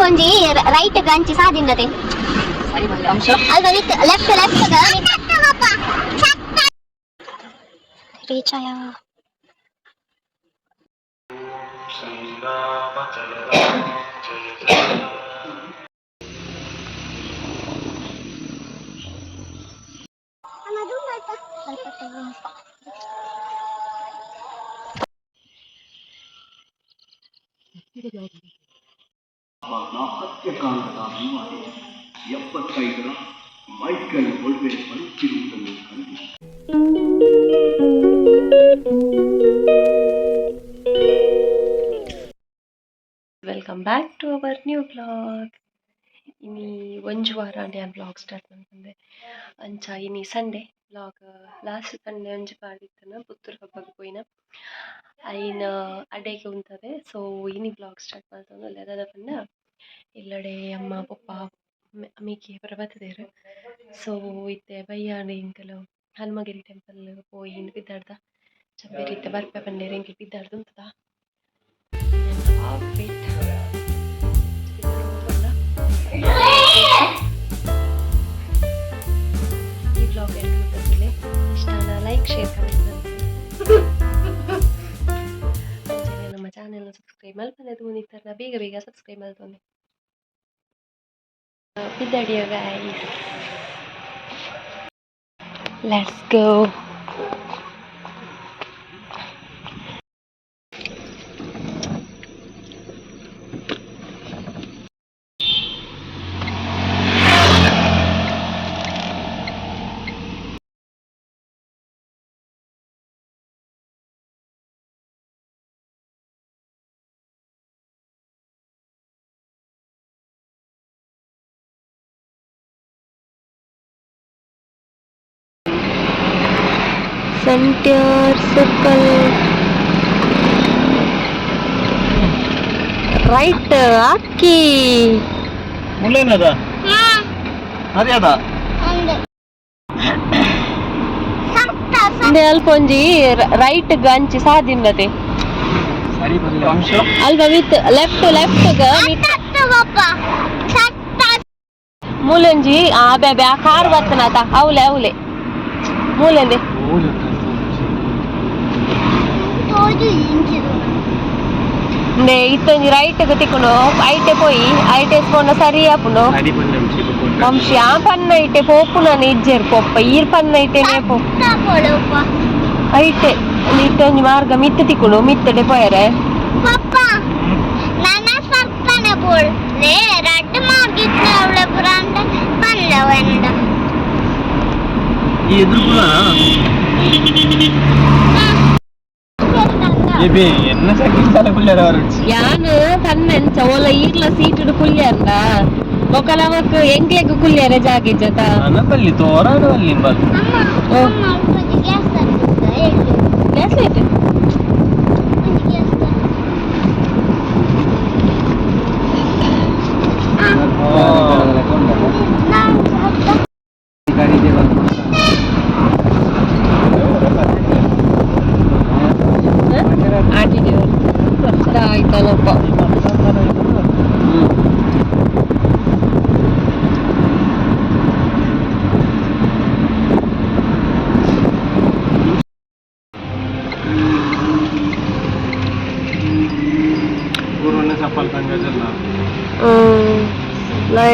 ಅಲ್ಪ ಒಂಜಿ ರೈಟ್ ಗಂಚಿ ಸಾದಿಂದತೆ ಅಲ್ಪ ವಿತ್ ಲೆಫ್ಟ್ ರೀಚ್ ಆಯ ಸತ್ಯಕಾಲದ ಅಭಿಮಾನಿ 75ರ ಮೈಕಲ್ ಒಳ್ಳೆ ಬರುತ್ತಿರುವುದನ್ನು ಕಂಡು welcome back to our new blog. ಇನಿ ಒಂಜು ವಾರ ನಾನು ಬ್ಲಾಗ್ ಸ್ಟಾರ್ಟ್ ಮಾಡ್ಕೊಂಡೆ ಅಂಚ ಇನಿ ಸಂಡೇ ಬ್ಲಾಗ್ ಲಾಸ್ಟ್ ಸಂಡೇ ಒಂಜು ಪಾಡಿತ್ತನ ಪುತ್ತೂರು ಹಬ್ಬಕ್ಕೆ ಪೋಯಿನ ಐನ ಅಡೆಗೆ ಉಂಟದೆ. ಸೊ ಇನಿ ಬ್ಲಾಗ್ ಸ್ಟಾರ್ಟ್ ಮಾಡ್ಕೊಂಡು ಅದಾದ ಪಂಡ ಇಲ್ಲಡೆ ಅಮ್ಮ ಪಪ್ಪ ಅಮ್ಮಿಗೆ ಬತ್ತದೇರು. ಸೊ ಇತ್ತೆ ಬಯ್ಯಾಣೆ ಇಂಕಲು ಹನುಮಗಿರಿ ಟೆಂಪಲ್ ಪೋಯಿ ಇಂದು ಬಿದ್ದಾಡ್ದ ಚಂಬೇರಿ ಇತ್ತೆ ಬರ್ಪೆ ಪಂಡೇರು ಇಂಕೆ ಬಿದ್ದಾಡ್ದು ಉಂಟದ ಈ ಬ್ಲಾಗ್ ಎಂಟ್ರೆ ಇಷ್ಟನ ಲೈಕ್ ಶೇರ್ ಕಮೆಂಟ್ ನಮ್ಮ ಚಾನೆಲ್ನ ಸಬ್ಸ್ಕ್ರೈಬ್ ಮಲ್ಪನೆದು ನಿಂತರ ಬೇಗ ಸಬ್ಸ್ಕ್ರೈಬ್ ಮಾಡ್ತೊಂದೆ ಬಿದ್ದಾಡಿಯ guys. Let's go. Centre circle right ಅಕ್ಕಿ ಮುಳ್ಳೇನದ ಅದ ಅಲ್ಪ ಒಂಜಿ ರೈಟ್ ಗಂಚಿ ಸಾದಿಂದತೆ ಅಲ್ಪ ವಿತ್ ಲೆಫ್ಟ್ ಮೂಲಂಜಿ ಬ್ಯಾಬೆ ಆ ಕಾರ್ ಬರ್ತನಾತ ಅವಲೆ ಮೂಲಂದೆ ಇತ್ತೊಂಜಿ ರೈಟ್ ತಿಕ್ಕುನು ಐಟೆ ಪೋಯಿ ಐಟೆ ಸ್ಪೋಂಡ ಸರಿ ಆಪುಂಡು ವಂಶಿ ಆ ಪನ್ನ ಐಟೆ ಪೋಪು ನಾನು ಇಜ್ಜೆರ್ ಪೊಪ್ಪ ಈರ್ ಪನ್ನ ಐಟೆನೆ ಐಟೆ ಇತ್ತೊಂಜಿ ಮಾರ್ಗ ಮಿತ್ತ ತಿಕ್ಕುನು ಮಿತ್ತಡೆ ಪೋಯರೆ ಯಾನು ತನ್ನೆನ್ ಚವಲ ಈರ್ಲ ಸೀಟುಡು ಕುಲ್ಯಾರ್ದ ಒಕಲವಕ್ ಎಂಕ್ಲೆಗ್ ಕುಲ್ಯಾರ ಜಾಗಿಜ್ಜತ ಅನಪಲ್ಲಿ ತೋರಾಡವಲ್ಲಿ ಬಂದು ಗ್ಯಾಸ್ ಲೈಟ್ ಆಯ್ತಲ್ಲಪ್ಪ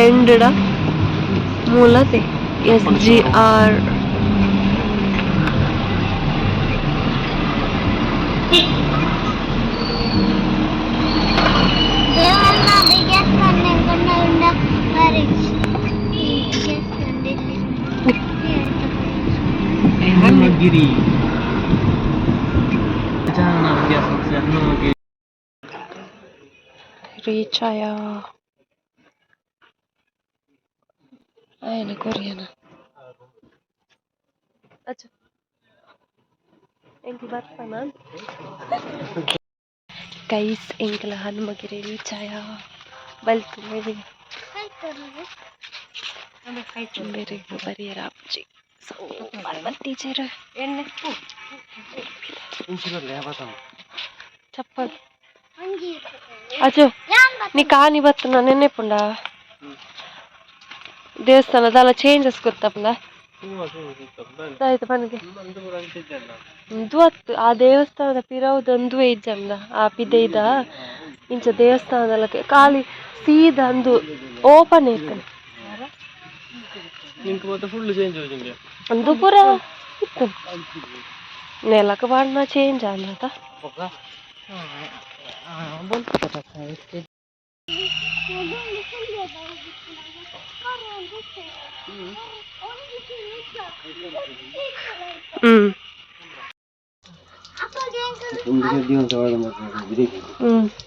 ಎಂಡಡ ಮೂಲತೆ SGR ಹನುಮಗಿರಿ ರೀಚ್ ಆಯಾ ಆಯ್ನ ಕೊರಿಯನ ಅಚ್ಚಾ ಎಂಕಿ ಬರ್ತಾನ ಗೈಸ್ ಎಂಕಲ ಹನುಮಗಿರಿ ರೀಚ್ ಆಯಾ ಬಲ್ತು ಬೇರೆ ಬರಿಯರ ಅಪ್ಜಿ ಸೊ ಟೀಚರ್ ಎಣ್ಣೆ ಚಪ್ಪಲ್ ಅಜ್ಜು ನೀ ಕಾನಿ ಬತ್ತನ ನೆನ್ನೆಪುಂಡ ದೇವಸ್ಥಾನದಲ್ಲ ಚೇಂಜಸ್ ಗೊತ್ತಪ್ಪಂದ ಆಯ್ತು ಬನ್ನಿಗೆ ದುವತ್ತು ಆ ದೇವಸ್ಥಾನದ ಪಿರವುದೊಂದು ಇಜ್ಜಂದ ಆ ಪಿದೆ ಇದ ಇಂಚ ದೇವಸ್ಥಾನದಲ್ಲ ಖಾಲಿ ಸೀದಾ ಅಂದು ಓಪನ್ ಇತ್ತು ಅಂದು ಪೂರ ಇತ್ತು ನೆಲಕ ಬಣ್ಣ ಚೇಂಜ್ ಆಂದ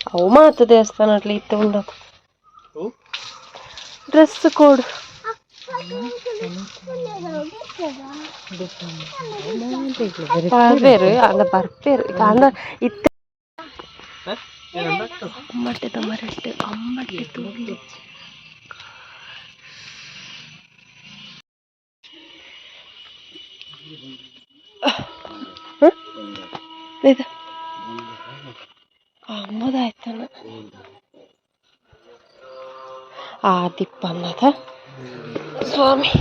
ಅವು ಮಾತು ದೇವಸ್ಥಾನ ಅಟ್ಲಿ ಇತ್ತು ಉಂಡ ಡ್ರೆಸ್ ಕೋಡ್ ಬರ್ಬೇರು ಅಂದ ಬರ್ಬೇರು ಅಂದ ಇತ್ತ ಅಮ್ಮಟ್ಟದ ಮರಟ್ಟು ಅಮ್ಮಟ್ಟೆ ತೂಗಿ ಇದು ಅಮ್ಮದಾಯ್ತನ ಆ ದಿಪ್ಪನ್ನದ ಸ್ವಾಮಿ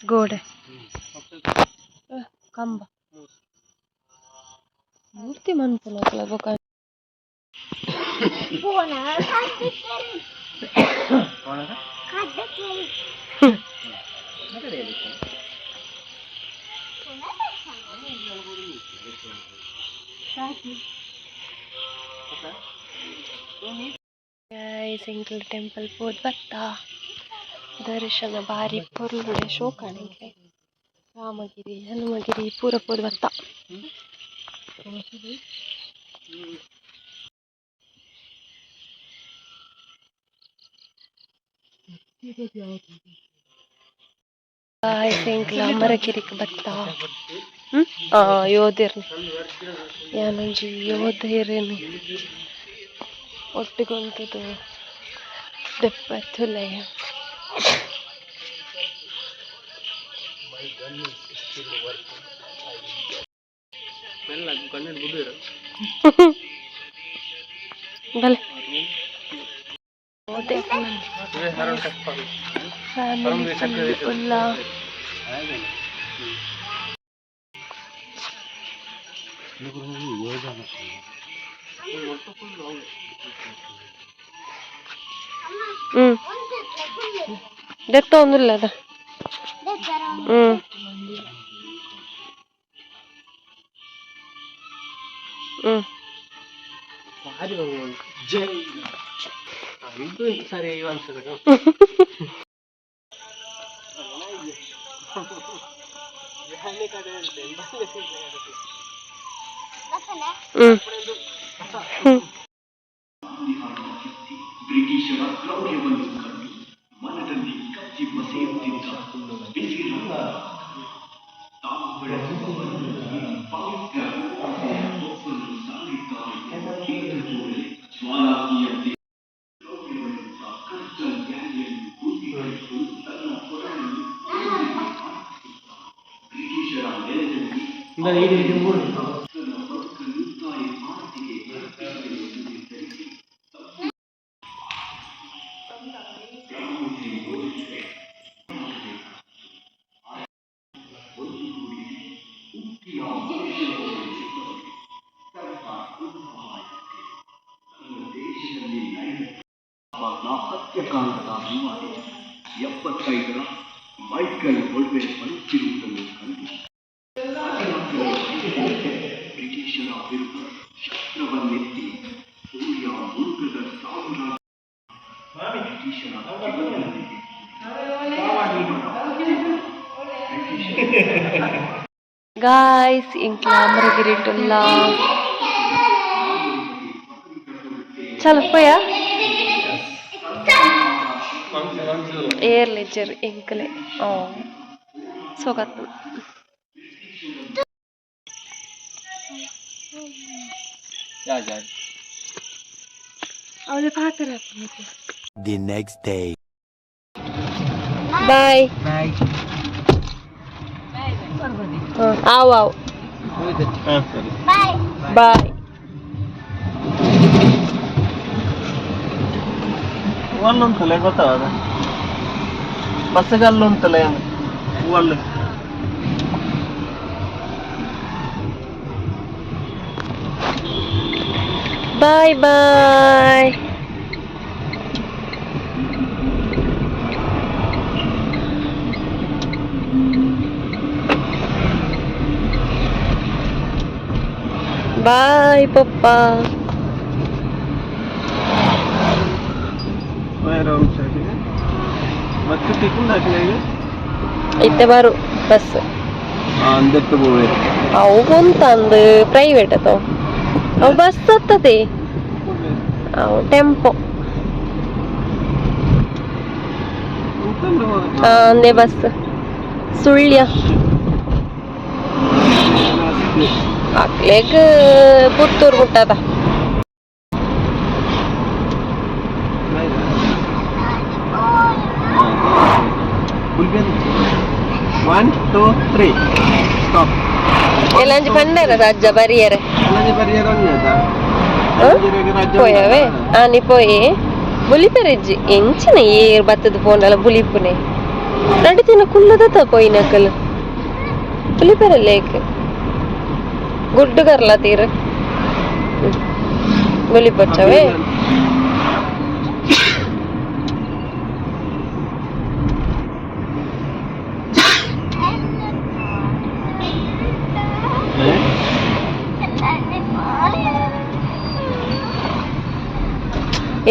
ಗೋಡೆ ಕಂಬ ಮೂರ್ತಿ ಮನ್ಪುಲ ಬೊಕ ಸಿಂಗಲ್ ಟೆಂಪಲ್ ಪೋದ್ ಬತ್ತ ದರ್ಶನ ಬಾರಿ ಪೊರ್ಲುಡೆ ಶೋಕಾಣಿಗೆ ರಾಮಗಿರಿ ಹನುಮಗಿರಿ ಪೂರ ಪೋದ್ ಬತ್ತ ಇಂಕ್ಲ ಮರಕಿರಿಕ್ ಬತ್ತ ಯೋಧೇರ್ನಿ ಯಾನಂಜಿ ಯೋಧೇರೇನು ಒಟ್ಟಿಗೊಂತದು ದೆಪ್ಪತ್ತುಲೆಯ ಬಲೆ ಫ್ಯಾಮಿಲಿ ಫುಲ್ಲ ದೆತ್ತ ಒಂದಿಲ್ಲ ಅದ ಸರಿ ಅನ್ಸದ ಬ್ರಿಟಿಷರ ಕ್ರೌರ್ಯವನ್ನು ಕಂಡು ಮನದಲ್ಲಿ ಕಚ್ಚಿ ಬಸೆಯುತ್ತಿದ್ದ ಬಿಸಿಲ ತಾವು ಬೆಳೆಸುವ ಪವಿತ್ರ ಒಬ್ಬರು ಸಾರಿದ್ದಾರೆ ಕೇಳಿದರೆ ಜ್ವಾಲಾಕಿಯಂತೆ ಕ್ರೌರ್ಯವೆಂಬ ಕತ್ತಲ ಜ್ಞಾನಿಯನ್ನು ಗುಂಪಿಟ್ಟು ತನ್ನ ಕೊರಳನ್ನು ಬ್ರಿಟಿಷರ ನೆಲದಲ್ಲಿ ಬದುಕಲುತ್ತಾಯ ಭಾರತಿಗೆ ಅರ್ಪಿಸಲು ನಿರ್ಧರಿಸಿ ಸತ್ಯಕಾಲದ ಅಭಿಮಾನಿ 75ರ ಮೈಕಲ್ ಒಳ್ವೆ ಬರುತ್ತಿರುವುದನ್ನು ಕಂಡು ಬ್ರಿಟಿಷರ ವಿರುದ್ಧ ಶಸ್ತ್ರವನ್ನೆತ್ತಿ ಸೂರ್ಯ ಮುರುಗದ ಸಾಮ್ರಾಜ್ಯ ಬ್ರಿಟಿಷರ ಗಾಯ್ಸ್ ಇಂಕ್ಲ ಮರಗಿರಿಟ್ಟುಲ್ಲ ಚಲೋ ಪೋಯ ಏರ್ ಲೆಜರ್ ಎಂಕಲೆ ಸೋಗತ್ತು ಅವಳು ಪಾತ್ರ The next day. ಬಾಯ್ ಆವ್ ಆವ್ ಬಾಯ್ ಅಲ್ಲೊಂತಲ್ಲ ಗೊತ್ತಾದ ಬಸ್ಸಿಗೆ ಅಲ್ಲೊಂತಲ್ಲ ಹೂವಲ್ಲಿ ಬಾಯ್ ಬಾಯ್ ಬಾಯ್ ಪಪ್ಪ ಇತ್ತೆ ಬರು ಬಸ್ ಅವು ಕೊಂತಂದು ಪ್ರೈವೇಟ್ ಅತವ ಅವು ಬಸ್ ಹತ್ತತೆ ಅವು ಟೆಂಪೋ ಅಂದೆ ಬಸ್ ಸುಳ್ಯ ಅಕ್ಲೆಗ್ ಪುತ್ತೂರು ಮುಟ್ಟದ ಎಲ್ಲಂಜಿ ಪಂಡರ ರಾಜ್ಯ ಬರಿಯರೆ ಪೋಯವೆ ನೀ ಪೋಯಿ ಬುಲಿಪೆರೆಜ್ಜಿ ಎಂಚಿನ ಏರ್ ಬತ್ತದ ಪೋಂಡಲ ಬುಲಿಪುನೆ ನಡಿತಿನ ಕುಲ್ಲದ ಪೋಯಿನಕಲ್ ಬುಲಿಪೆರೆ ಲೇಕ್ ಗುಡ್ಡು ಕರ್ಲ ತೀರ ಬುಲಿಪೊಚ್ಚವೆ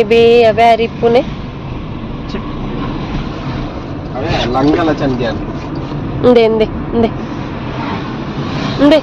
ಇಬೇ ಅವೆ ಅರಿಪ್ಪುನೆ ಲಂಗಲ ಚಂದ್ಯಾನ್ ಇಂದೆ ಇಂದೆ ಇಂದೆ ಇಂದೆ